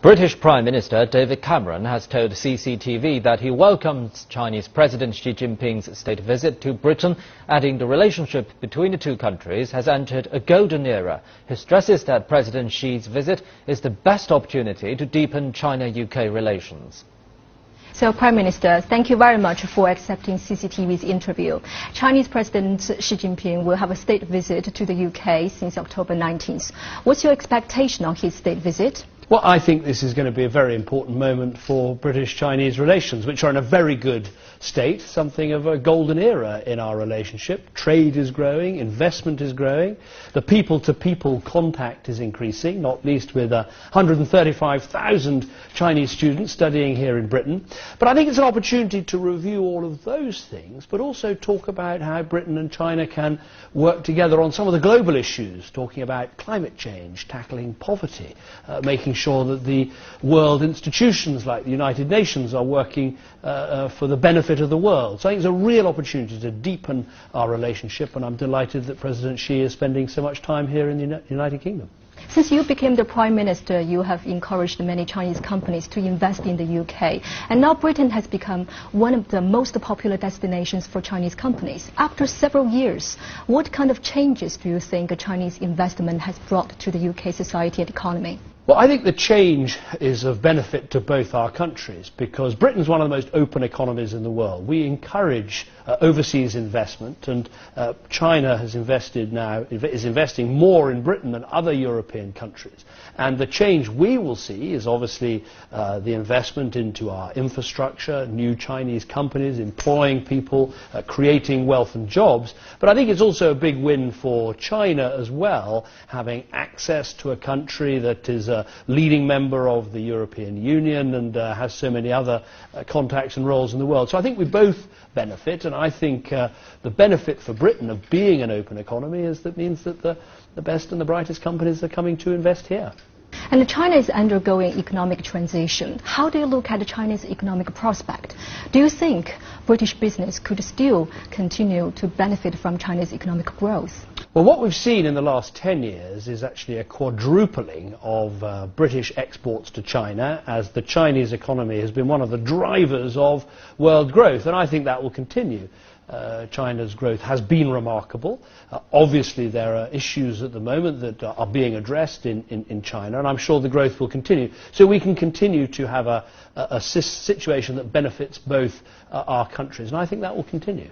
British Prime Minister David Cameron has told CCTV that he welcomes Chinese President Xi Jinping's state visit to Britain, adding the relationship between the two countries has entered a golden era. He stresses that President Xi's visit is the best opportunity to deepen China-UK relations. So, Prime Minister, thank you very much for accepting CCTV's interview. Chinese President Xi Jinping will have a state visit to the UK since October 19th. What's your expectation on his state visit? Well, I think this is going to be a very important moment for British-Chinese relations, which are in a very good state, something of a golden era in our relationship. Trade is growing, investment is growing, the people-to-people contact is increasing, not least with 135,000 Chinese students studying here in Britain. But I think it's an opportunity to review all of those things, but also talk about how Britain and China can work together on some of the global issues, talking about climate change, tackling poverty, making sure that the world institutions like the United Nations are working for the benefit of the world. So I think it's a real opportunity to deepen our relationship, and I'm delighted that President Xi is spending so much time here in the United Kingdom. Since you became the Prime Minister, you have encouraged many Chinese companies to invest in the UK. And now Britain has become one of the most popular destinations for Chinese companies. After several years, what kind of changes do you think a Chinese investment has brought to the UK society and economy? Well, I think the change is of benefit to both our countries, because Britain's one of the most open economies in the world. We encourage overseas investment, and China has is investing more in Britain than other European countries. And the change we will see is obviously the investment into our infrastructure, new Chinese companies employing people, creating wealth and jobs. But I think it's also a big win for China as well, having access to a country that is a leading member of the European Union and has so many other contacts and roles in the world. So I think we both benefit, and I think the benefit for Britain of being an open economy is that means that the best and the brightest companies are coming to invest here. And China is undergoing economic transition. How do you look at China's economic prospect? Do you think British business could still continue to benefit from China's economic growth? Well, what we've seen in the last 10 years is actually a quadrupling of British exports to China, as the Chinese economy has been one of the drivers of world growth, and I think that will continue. China's growth has been remarkable. Obviously there are issues at the moment that are being addressed in China, and I'm sure the growth will continue. So we can continue to have a situation that benefits both our countries, and I think that will continue.